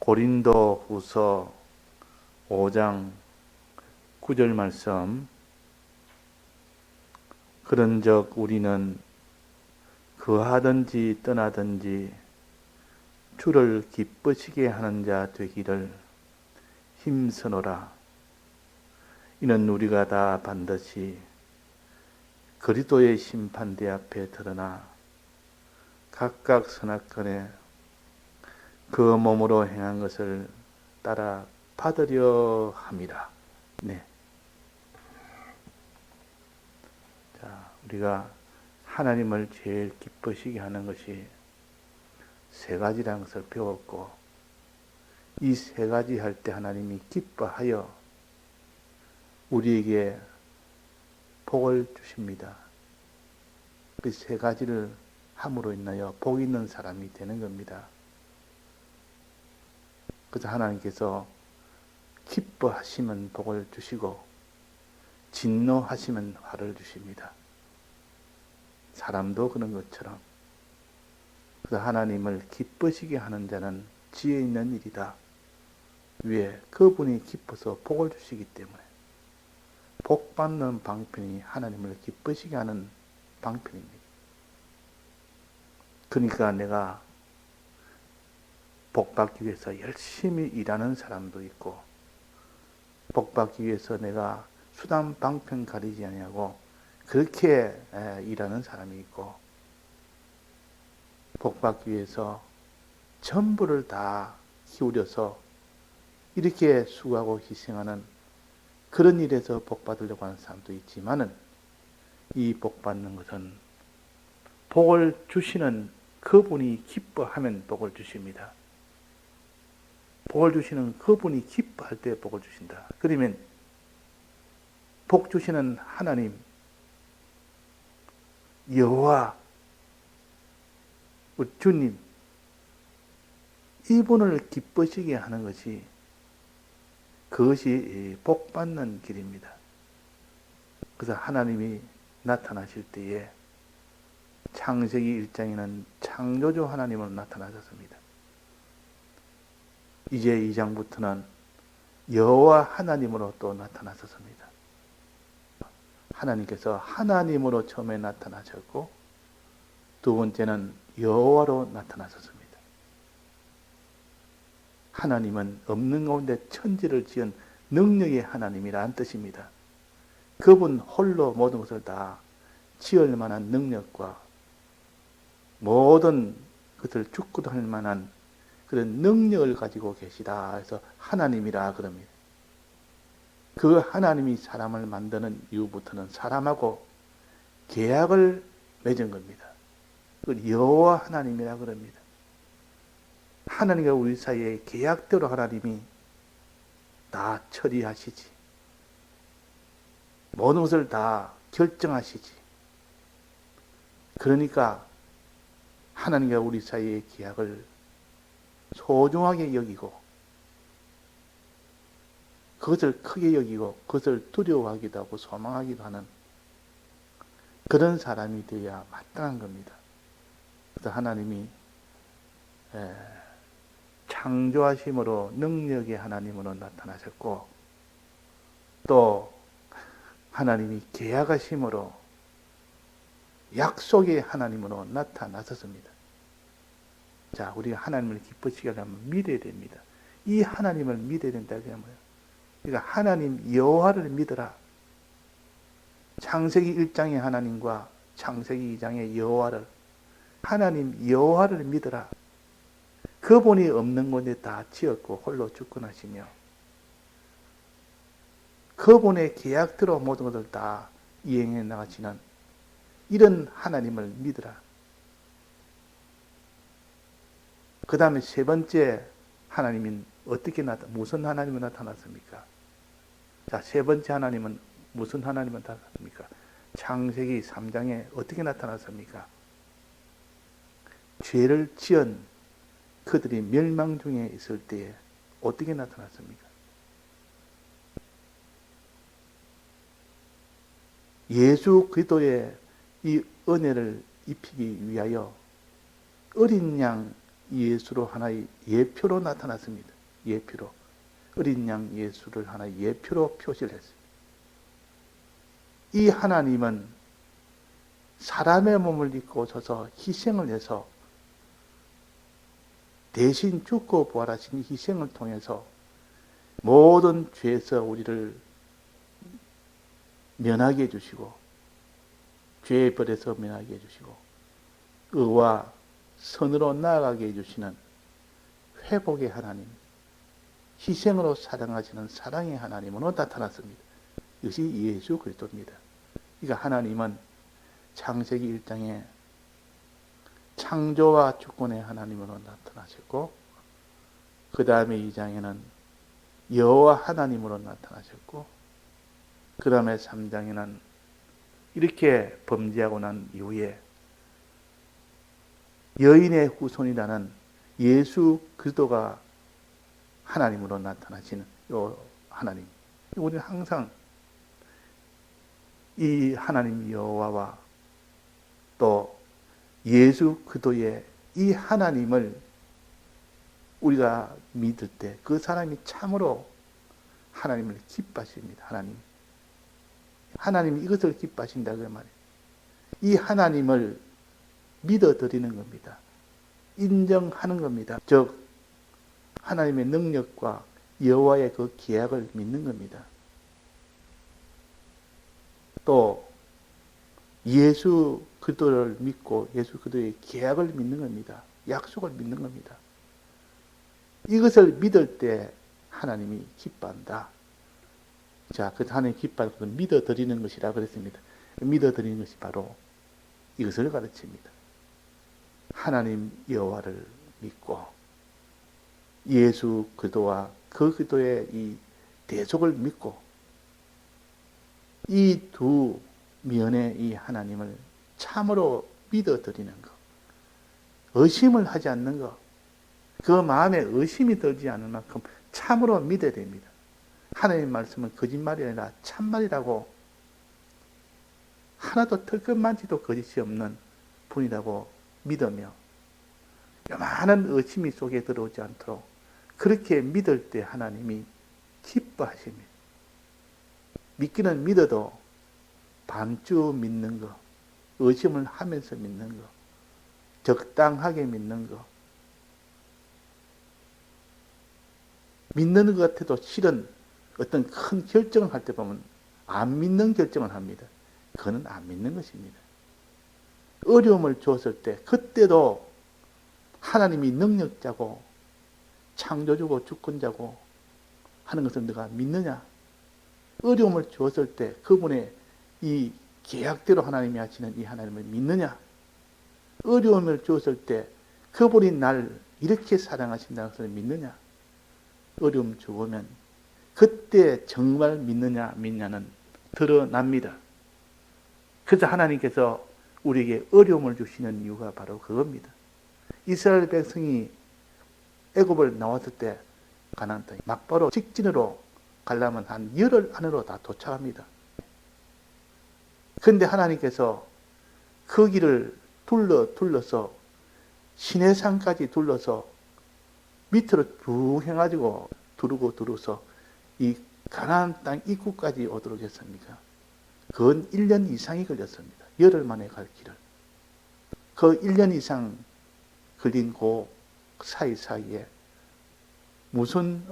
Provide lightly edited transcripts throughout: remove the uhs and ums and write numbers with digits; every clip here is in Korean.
고린도후서 5장 9절 말씀. 그런즉 우리는 거하든지 떠나든지 주를 기쁘시게 하는 자 되기를 힘쓰노라. 이는 우리가 다 반드시 그리스도의 심판대 앞에 드러나 각각 선악간에 그 몸으로 행한 것을 따라 받으려 함이라. 네. 자, 우리가 하나님을 제일 기쁘시게 하는 것이 세 가지라는 것을 배웠고, 이 세 가지 할 때 하나님이 기뻐하여 우리에게 복을 주십니다. 그 세 가지를 함으로 인하여 복 있는 사람이 되는 겁니다. 그래서 하나님께서 기뻐하시면 복을 주시고 진노하시면 화를 주십니다. 사람도 그런 것처럼. 그래서 하나님을 기쁘시게 하는 자는 지혜 있는 일이다. 왜? 그분이 기뻐서 복을 주시기 때문에. 복 받는 방편이 하나님을 기쁘시게 하는 방편입니다. 그러니까 내가 복 받기 위해서 열심히 일하는 사람도 있고, 복 받기 위해서 내가 수단 방편 가리지 아니하고 그렇게 일하는 사람이 있고, 복 받기 위해서 전부를 다 기울여서 이렇게 수고하고 희생하는 그런 일에서 복 받으려고 하는 사람도 있지만은, 이 복 받는 것은 복을 주시는 그분이 기뻐하면 복을 주십니다. 복을 주시는 그분이 기뻐할 때 복을 주신다. 그러면 복 주시는 하나님, 여호와, 우리 주님, 이분을 기쁘시게 하는 것이, 그것이 복 받는 길입니다. 그래서 하나님이 나타나실 때에 창세기 1장에는 창조주 하나님으로 나타나셨습니다. 이제 2장부터는 여호와 하나님으로 또 나타나셨습니다. 하나님께서 하나님으로 처음에 나타나셨고, 두 번째는 여호와로 나타나셨습니다. 하나님은 없는 가운데 천지를 지은 능력의 하나님이라는 뜻입니다. 그분 홀로 모든 것을 다 지을 만한 능력과 모든 것을 죽고도 할 만한 그런 능력을 가지고 계시다 해서 하나님이라 그럽니다. 그 하나님이 사람을 만드는 이후부터는 사람하고 계약을 맺은 겁니다. 그걸 여호와 하나님이라 그럽니다. 하나님과 우리 사이에 계약대로 하나님이 다 처리하시지. 모든 것을 다 결정하시지. 그러니까 하나님과 우리 사이의 계약을 소중하게 여기고, 그것을 크게 여기고, 그것을 두려워하기도 하고 소망하기도 하는 그런 사람이 되어야 마땅한 겁니다. 그래서 하나님이 창조하심으로 능력의 하나님으로 나타나셨고, 또 하나님이 계약하심으로 약속의 하나님으로 나타나셨습니다. 자, 우리가 하나님을 기쁘시게 하려면 믿어야 됩니다. 이 하나님을 믿어야 된다. 그게 뭐예요? 그러니까 하나님 여호와를 믿어라. 창세기 1장의 하나님과 창세기 2장의 여호와를, 하나님 여호와를 믿어라. 그분이 없는 곳에 다 지었고 홀로 주권하시며, 그분의 계약대로 모든 것을 다 이행해 나가시는 이런 하나님을 믿으라. 그 다음에 세 번째 하나님은 어떻게 무슨 하나님이 나타났습니까? 자, 세 번째 하나님은 무슨 하나님이 나타났습니까? 창세기 3장에 어떻게 나타났습니까? 죄를 지은 그들이 멸망 중에 있을 때에 어떻게 나타났습니까? 예수 그리스도의 이 은혜를 입히기 위하여 어린 양 예수로 하나의 예표로 나타났습니다. 예표로 어린 양 예수를 하나 예표로 표시를 했습니다. 이 하나님은 사람의 몸을 입고 오셔서 희생을 해서 대신 죽고 부활하신 희생을 통해서 모든 죄에서 우리를 면하게 해주시고 죄의 벌에서 면하게 해주시고 의와 선으로 나아가게 해주시는 회복의 하나님, 희생으로 사랑하시는 사랑의 하나님으로 나타났습니다. 이것이 예수 그리스도입니다. 그러니까 하나님은 창세기 1장에 창조와 주권의 하나님으로 나타나셨고 그 다음에 2장에는 여호와 하나님으로 나타나셨고 그 다음에 3장에는 이렇게 범죄하고 난 이후에 여인의 후손이라는 예수 그리스도가 하나님으로 나타나시는 이 하나님. 우리는 항상 이 하나님 여호와와 또 예수 그리스도의 이 하나님을 우리가 믿을 때 그 사람이 참으로 하나님을 기뻐하십니다. 하나님이 이것을 기뻐하신다 그 말이에요. 이 하나님을 믿어드리는 겁니다. 인정하는 겁니다. 즉 하나님의 능력과 여호와의 그 계약을 믿는 겁니다. 또 예수 그리스도를 믿고 예수 그리스도의 계약을 믿는 겁니다. 약속을 믿는 겁니다. 이것을 믿을 때 하나님이 기뻐한다. 자, 그 하나님 기뻐하는 것은 믿어드리는 것이라 그랬습니다. 믿어드리는 것이 바로 이것을 가르칩니다. 하나님 여호와를 믿고 예수 그리스도와 그 그리스도의 이 대속을 믿고 이 두 면의 이 하나님을 참으로 믿어드리는 것, 의심을 하지 않는 것, 그 마음에 의심이 들지 않을 만큼 참으로 믿어야 됩니다. 하나님의 말씀은 거짓말이 아니라 참말이라고 하나도 털끝만치도 거짓이 없는 분이라고 믿으며 요만한 의심이 속에 들어오지 않도록 그렇게 믿을 때 하나님이 기뻐하십니다. 믿기는 믿어도 반주 믿는 거, 의심을 하면서 믿는 거, 적당하게 믿는 거, 믿는 것 같아도 실은 어떤 큰 결정을 할 때 보면 안 믿는 결정을 합니다. 그거는 안 믿는 것입니다. 어려움을 주었을 때 그때도 하나님이 능력자고 창조주고 주권자고 하는 것을 네가 믿느냐? 어려움을 주었을 때 그분의 이 계약대로 하나님이 하시는 이 하나님을 믿느냐? 어려움을 주었을 때 그분이 날 이렇게 사랑하신다는 것을 믿느냐? 어려움 주오면 그때 정말 믿느냐는 드러납니다. 그래서 하나님께서 우리에게 어려움을 주시는 이유가 바로 그겁니다. 이스라엘 백성이 애굽을 나왔을 때 가나안 땅 막바로 직진으로 가려면 한 열흘 안으로 다 도착합니다. 그런데 하나님께서 그 길을 둘러서 시내산까지 둘러서 밑으로 쭉 해가지고 두르고서 이 가나안 땅 입구까지 오도록 했습니다. 그건 1년 이상이 걸렸습니다. 열흘 만에 갈 길을. 그 1년 이상 걸린 그 사이사이에 무슨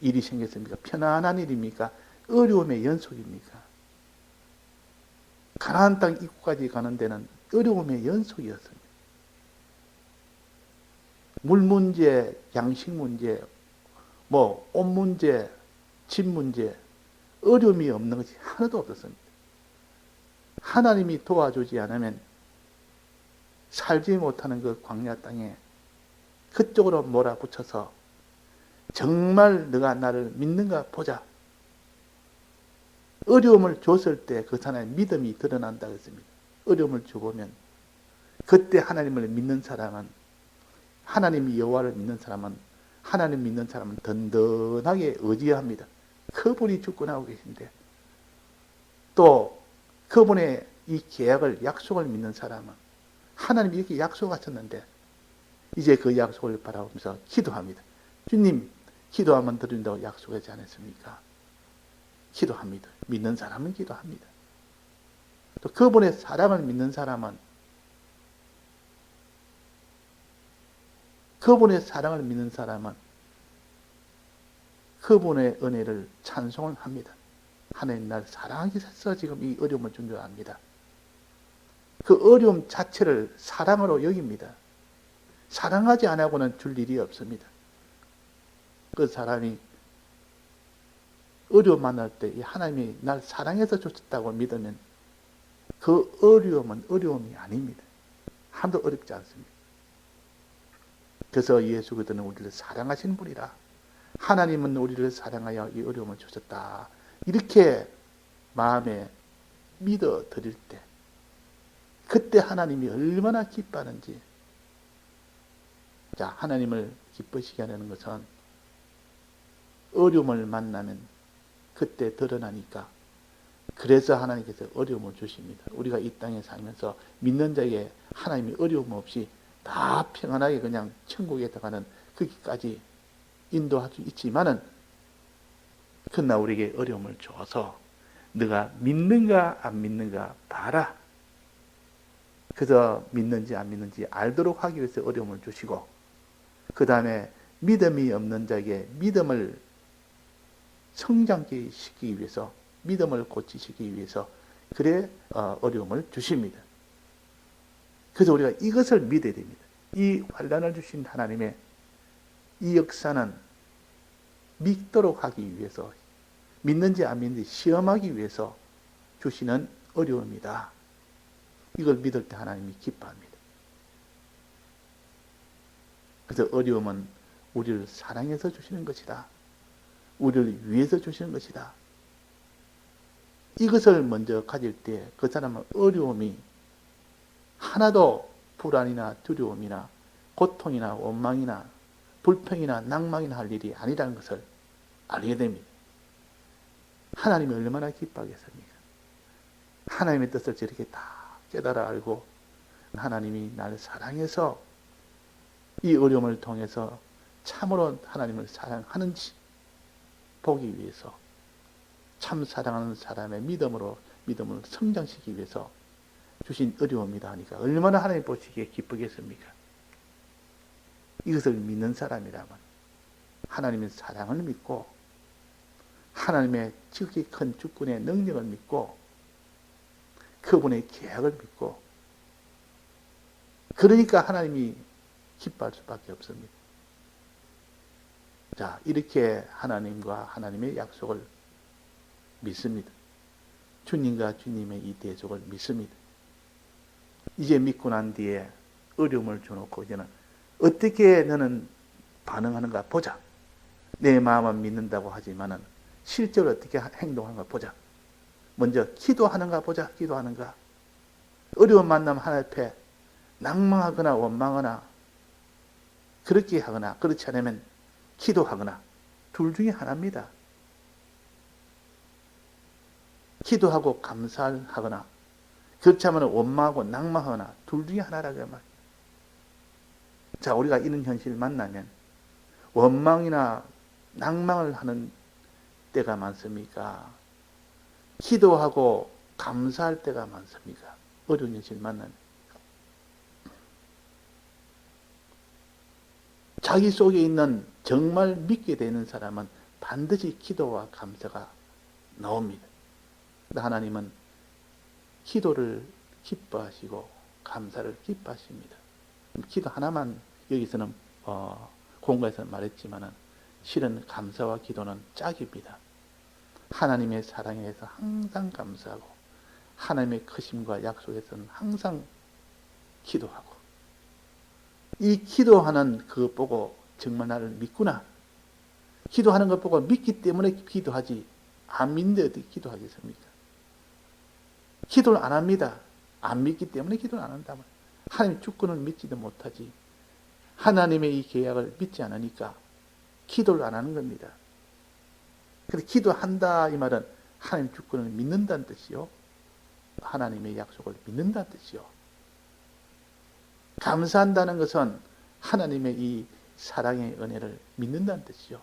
일이 생겼습니까? 편안한 일입니까? 어려움의 연속입니까? 가나안 땅 입구까지 가는 데는 어려움의 연속이었습니다. 물 문제, 양식 문제, 옷 문제, 집 문제, 어려움이 없는 것이 하나도 없었습니다. 하나님이 도와주지 않으면 살지 못하는 그 광야 땅에 그쪽으로 몰아붙여서 정말 너가 나를 믿는가 보자. 어려움을 줬을 때 그 사람의 믿음이 드러난다고 했습니다. 어려움을 줘보면 그때 하나님을 믿는 사람은 하나님이 여호와를 믿는 사람은 하나님 믿는 사람은 든든하게 의지합니다. 그분이 주권하고 계신데 또 그분의 이 계약을 약속을 믿는 사람은 하나님이 이렇게 약속하셨는데 이제 그 약속을 바라보면서 기도합니다. 주님, 기도하면 드린다고 약속하지 않았습니까? 기도합니다. 믿는 사람은 기도합니다. 또 그분의 사랑을 믿는 사람은 그분의 은혜를 찬송을 합니다. 하나님 날 사랑하기 위해서 지금 이 어려움을 준 줄 압니다. 그 어려움 자체를 사랑으로 여깁니다. 사랑하지 않고는 줄 일이 없습니다. 그 사람이 어려움 만날 때 하나님이 날 사랑해서 줬다고 믿으면 그 어려움은 어려움이 아닙니다. 하나도 어렵지 않습니다. 그래서 예수 그리스도는 우리를 사랑하신 분이라, 하나님은 우리를 사랑하여 이 어려움을 주셨다, 이렇게 마음에 믿어 드릴 때 그때 하나님이 얼마나 기뻐하는지. 자, 하나님을 기쁘시게 하려는 것은 어려움을 만나면 그때 드러나니까, 그래서 하나님께서 어려움을 주십니다. 우리가 이 땅에 살면서 믿는 자에게 하나님이 어려움 없이 다 평안하게 그냥 천국에 들어가는 거기까지 인도할 수 있지만은, 그러나 우리에게 어려움을 줘서 네가 믿는가 안 믿는가 봐라. 그래서 믿는지 안 믿는지 알도록 하기 위해서 어려움을 주시고, 그 다음에 믿음이 없는 자에게 믿음을 성장케 시키기 위해서, 믿음을 고치시키기 위해서 그래 어려움을 주십니다. 그래서 우리가 이것을 믿어야 됩니다. 이 환난을 주신 하나님의 이 역사는 믿도록 하기 위해서, 믿는지 안 믿는지 시험하기 위해서 주시는 어려움이다. 이걸 믿을 때 하나님이 기뻐합니다. 그래서 어려움은 우리를 사랑해서 주시는 것이다. 우리를 위해서 주시는 것이다. 이것을 먼저 가질 때 그 사람은 어려움이 하나도 불안이나 두려움이나 고통이나 원망이나 불평이나 낭망이나 할 일이 아니라는 것을 알게 됩니다. 하나님이 얼마나 기뻐하겠습니까? 하나님의 뜻을 저렇게 다 깨달아 알고 하나님이 나를 사랑해서 이 어려움을 통해서 참으로 하나님을 사랑하는지 보기 위해서, 참 사랑하는 사람의 믿음을 성장시키기 위해서 주신 어려움이다 하니까 얼마나 하나님 보시기에 기쁘겠습니까? 이것을 믿는 사람이라면 하나님의 사랑을 믿고 하나님의 지극히 큰 주권의 능력을 믿고 그분의 계약을 믿고, 그러니까 하나님이 기뻐할 수밖에 없습니다. 자, 이렇게 하나님과 하나님의 약속을 믿습니다. 주님과 주님의 이 대속을 믿습니다. 이제 믿고 난 뒤에 어려움을 줘놓고 이제는 어떻게 너는 반응하는가 보자. 내 마음은 믿는다고 하지만은 실제로 어떻게 행동하는가 보자. 먼저 기도하는가 보자. 기도하는가. 어려운 만남 하나님 앞에 낭망하거나 원망하거나 그렇게 하거나, 그렇지 않으면 기도하거나, 둘 중에 하나입니다. 기도하고 감사하거나, 그렇지 않으면 원망하고 낭망하거나, 둘 중에 하나라고 말이에요. 자, 우리가 이런 현실을 만나면 원망이나 낭망을 하는 때가 많습니까? 기도하고 감사할 때가 많습니까? 어려운 현실 만나면. 자기 속에 있는 정말 믿게 되는 사람은 반드시 기도와 감사가 나옵니다. 하나님은 기도를 기뻐하시고 감사를 기뻐하십니다. 기도 하나만 여기서는 공부에서 말했지만은 실은 감사와 기도는 짝입니다. 하나님의 사랑에 대해서 항상 감사하고 하나님의 크심과 약속에서는 항상 기도하고, 이 기도하는 그것 보고 정말 나를 믿구나, 기도하는 것 보고 믿기 때문에 기도하지, 안 믿는데 어떻게 기도하겠습니까? 기도를 안 합니다. 안 믿기 때문에 기도를 안 한다면 하나님의 주권을 믿지도 못하지, 하나님의 이 계약을 믿지 않으니까 기도를 안 하는 겁니다. 그래서 기도한다 이 말은 하나님 주권을 믿는다는 뜻이요, 하나님의 약속을 믿는다는 뜻이요. 감사한다는 것은 하나님의 이 사랑의 은혜를 믿는다는 뜻이죠.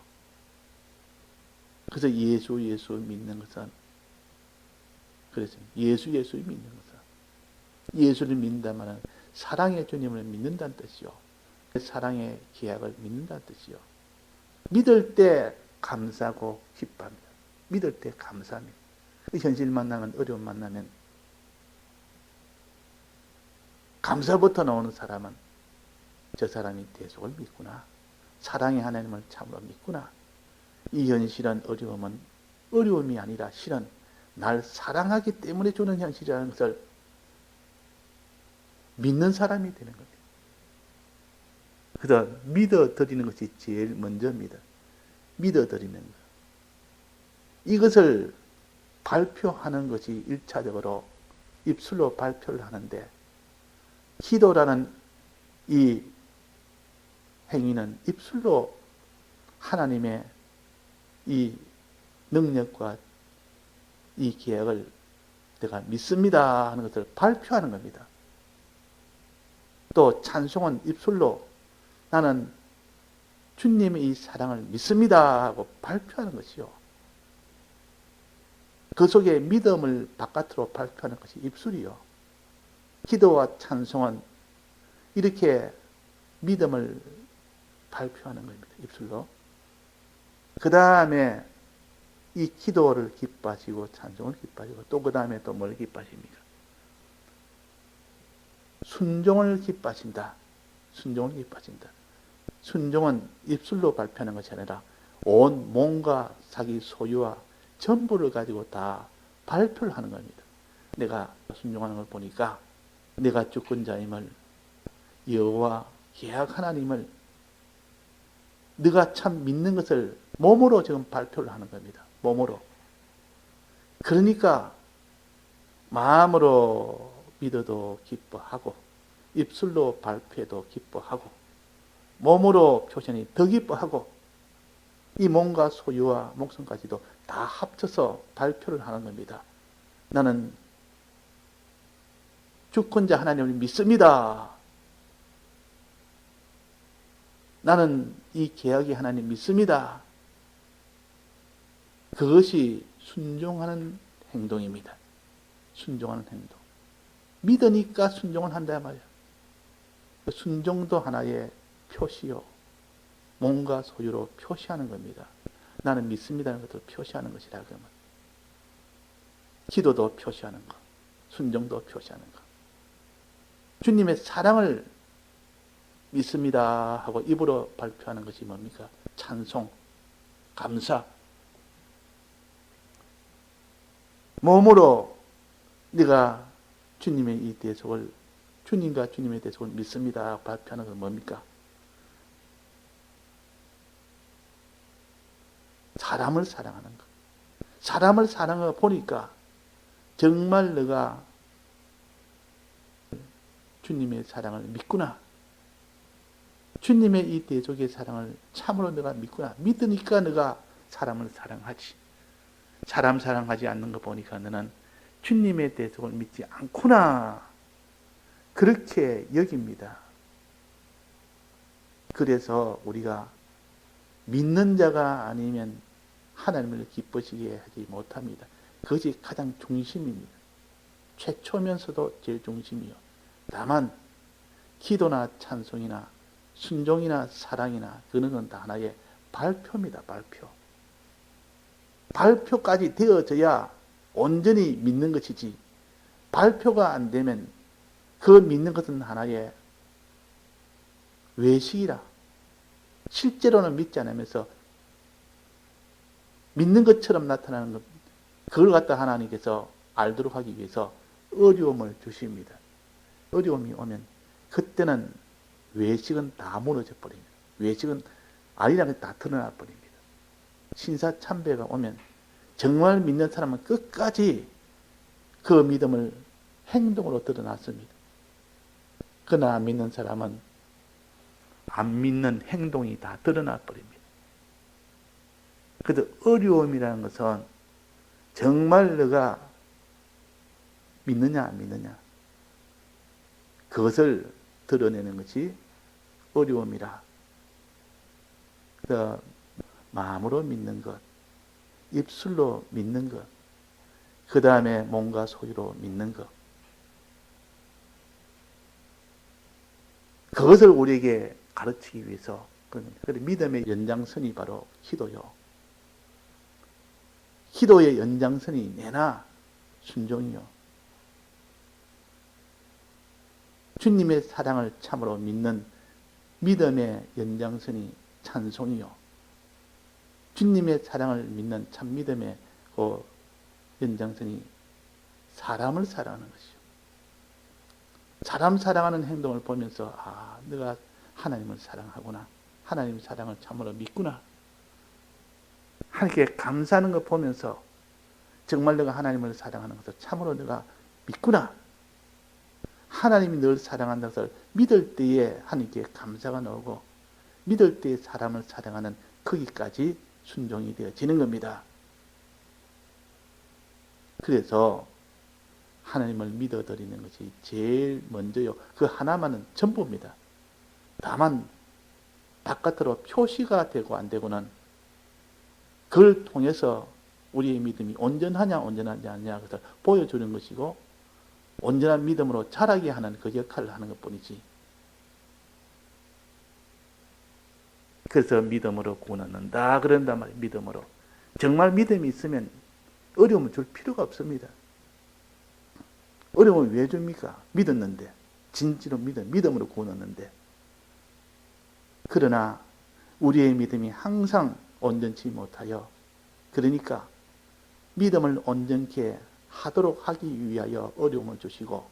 그래서 예수 믿는 것은, 그래서 예수 믿는 것은, 예수를 믿는다면 사랑의 주님을 믿는다는 뜻이요. 사랑의 계약을 믿는다는 뜻이요. 믿을 때 감사하고 기뻐합니다. 믿을 때 감사합니다. 현실 만나면, 어려움 만나면 감사부터 나오는 사람은 저 사람이 대속을 믿구나. 사랑의 하나님을 참으로 믿구나. 이 현실은, 어려움은 어려움이 아니라 실은 날 사랑하기 때문에 주는 현실이라는 것을 믿는 사람이 되는 겁니다. 그래서 믿어드리는 것이 제일 먼저입니다. 믿어드리는 것. 이것을 발표하는 것이 1차적으로 입술로 발표를 하는데, 기도라는 이 행위는 입술로 하나님의 이 능력과 이 계약을 내가 믿습니다 하는 것을 발표하는 겁니다. 또 찬송은 입술로 나는 주님의 이 사랑을 믿습니다 하고 발표하는 것이요. 그 속에 믿음을 바깥으로 발표하는 것이 입술이요. 기도와 찬송은 이렇게 믿음을 발표하는 겁니다. 입술로. 그 다음에 이 기도를 기뻐하시고 찬송을 기뻐하시고, 또 그 다음에 또 뭘 기뻐하십니까? 순종을 기뻐하신다. 순종을 기뻐하신다. 순종은 입술로 발표하는 것이 아니라 온 몸과 자기 소유와 전부를 가지고 다 발표를 하는 겁니다. 내가 순종하는 걸 보니까 내가 주권자임을, 여호와 계약 하나님을 네가 참 믿는 것을 몸으로 지금 발표를 하는 겁니다. 몸으로. 그러니까 마음으로 믿어도 기뻐하고, 입술로 발표해도 기뻐하고, 몸으로 표현이 더 기뻐하고, 이 몸과 소유와 목숨까지도 다 합쳐서 발표를 하는 겁니다. 나는 주권자 하나님을 믿습니다. 나는 이 계약의 하나님 믿습니다. 그것이 순종하는 행동입니다. 순종하는 행동. 믿으니까 순종을 한다 말이에요. 순종도 하나의 표시요. 몸과 소유로 표시하는 겁니다. 나는 믿습니다는 것도 표시하는 것이라 그러면. 기도도 표시하는 것. 순종도 표시하는 것. 주님의 사랑을 믿습니다 하고 입으로 발표하는 것이 뭡니까? 찬송, 감사. 몸으로 네가 주님의 이 대속을, 주님과 주님의 대속을 믿습니다 발표하는 건 뭡니까? 사람을 사랑하는 것. 사람을 사랑하고 보니까 정말 너가 주님의 사랑을 믿구나. 주님의 이 대속의 사랑을 참으로 너가 믿구나. 믿으니까 너가 사람을 사랑하지. 사람 사랑하지 않는 거 보니까 너는 주님의 대속을 믿지 않구나. 그렇게 여깁니다. 그래서 우리가 믿는 자가 아니면 하나님을 기쁘시게 하지 못합니다. 그것이 가장 중심입니다. 최초면서도 제일 중심이요. 다만 기도나 찬송이나 순종이나 사랑이나 그런 건 다 하나의 발표입니다. 발표. 발표까지 되어져야 온전히 믿는 것이지, 발표가 안 되면 그 믿는 것은 하나의 외식이라. 실제로는 믿지 않으면서 믿는 것처럼 나타나는 것, 그걸 갖다 하나님께서 알도록 하기 위해서 어려움을 주십니다. 어려움이 오면 그때는 외식은 다 무너져 버립니다. 외식은 아니라는 게 다 드러나 버립니다. 신사참배가 오면 정말 믿는 사람은 끝까지 그 믿음을 행동으로 드러났습니다. 그러나 안 믿는 사람은 안 믿는 행동이 다 드러나 버립니다. 그래도 어려움이라는 것은 정말 너가 믿느냐 안 믿느냐, 그것을 드러내는 것이 어려움이라. 그 마음으로 믿는 것, 입술로 믿는 것, 그 다음에 몸과 소유로 믿는 것. 그것을 우리에게 가르치기 위해서 믿음의 연장선이 바로 기도요. 기도의 연장선이 내나 순종이요. 주님의 사랑을 참으로 믿는 믿음의 연장선이 찬송이요. 주님의 사랑을 믿는 참 믿음의 그 연장선이 사람을 사랑하는 것이요. 사람 사랑하는 행동을 보면서 내가 하나님을 사랑하구나. 하나님 사랑을 참으로 믿구나. 하나님께 감사하는 것 보면서 정말 내가 하나님을 사랑하는 것을 참으로 내가 믿구나. 하나님이 늘 사랑한다는 것을 믿을 때에 하나님께 감사가 나오고 믿을 때에 사람을 사랑하는 거기까지 순종이 되어지는 겁니다. 그래서 하나님을 믿어드리는 것이 제일 먼저요. 그 하나만은 전부입니다. 다만 바깥으로 표시가 되고 안 되고는 그걸 통해서 우리의 믿음이 온전하냐 온전하지 않냐 그것을 보여주는 것이고 온전한 믿음으로 자라게 하는 그 역할을 하는 것뿐이지. 그래서 믿음으로 구원 얻는다 그런단 말이에요. 믿음으로. 정말 믿음이 있으면 어려움을 줄 필요가 없습니다. 어려움을 왜 줍니까? 믿었는데. 진짜로 믿음으로 구원 얻는데. 그러나 우리의 믿음이 항상 온전치 못하여 그러니까 믿음을 온전케 하도록 하기 위하여 어려움을 주시고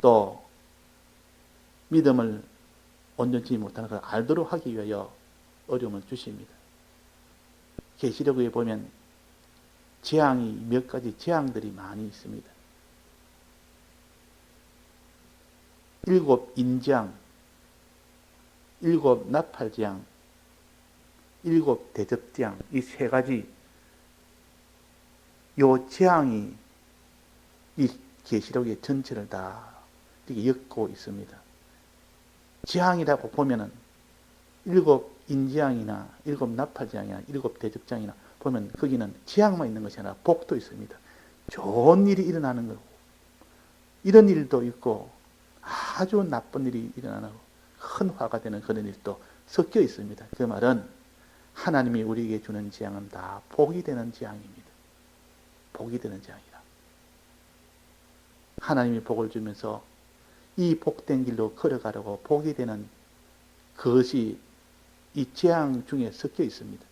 또 믿음을 온전치 못하는 것을 알도록 하기 위하여 어려움을 주십니다. 계시록에 보면 재앙이 몇 가지 재앙들이 많이 있습니다. 7 인재앙, 7 나팔재앙, 7 대접재앙 이 세 가지 요 재앙이 이 계시록의 전체를 다 이렇게 엮고 있습니다. 재앙이라고 보면은 7 인재앙이나 7 나팔재앙이나 7 대접재앙이나 보면 거기는 재앙만 있는 것이 아니라 복도 있습니다. 좋은 일이 일어나는 거고 이런 일도 있고 아주 나쁜 일이 일어나고 큰 화가 되는 그런 일도 섞여 있습니다. 그 말은 하나님이 우리에게 주는 재앙은 다 복이 되는 재앙입니다. 복이 되는 재앙이라. 하나님이 복을 주면서 이 복된 길로 걸어가려고 복이 되는 그것이 이 재앙 중에 섞여 있습니다.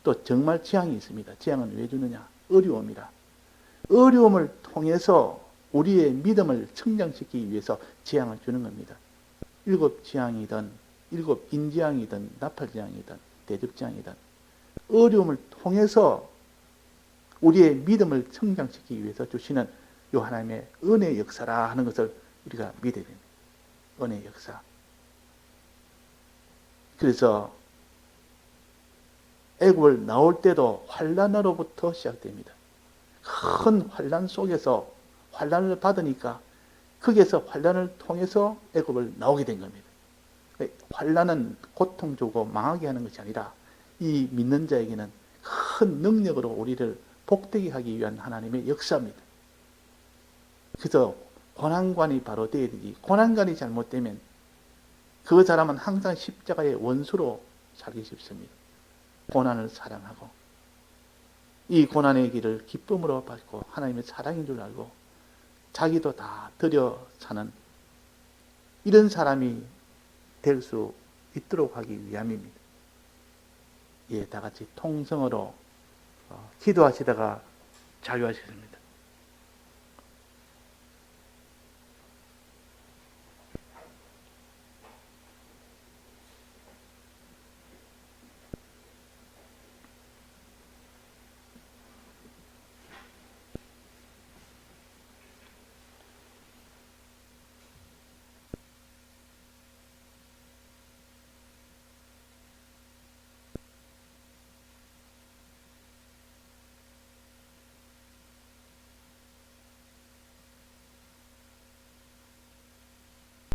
또 정말 재앙이 있습니다. 재앙은 왜 주느냐? 어려움이라. 어려움을 통해서 우리의 믿음을 성장시키기 위해서 재앙을 주는 겁니다. 7 재앙이든 7 인재앙이든 나팔재앙이든 대접재앙이든 어려움을 통해서 우리의 믿음을 성장시키기 위해서 주시는 요 하나님의 은혜의 역사라 하는 것을 우리가 믿어야 됩니다. 은혜의 역사. 그래서 애굽을 나올 때도 환난으로부터 시작됩니다. 큰 환난 속에서 환난을 받으니까 거기에서 환난을 통해서 애굽을 나오게 된 겁니다. 환난은 고통 주고 망하게 하는 것이 아니라 이 믿는 자에게는 큰 능력으로 우리를 복되게 하기 위한 하나님의 역사입니다. 그래서 고난관이 바로 되어야 되지. 고난관이 잘못되면 그 사람은 항상 십자가의 원수로 살기 쉽습니다. 고난을 사랑하고 이 고난의 길을 기쁨으로 받고 하나님의 사랑인 줄 알고 자기도 다 들여 사는 이런 사람이 될 수 있도록 하기 위함입니다. 예, 다 같이 통성으로 기도하시다가 자유하시겠습니다.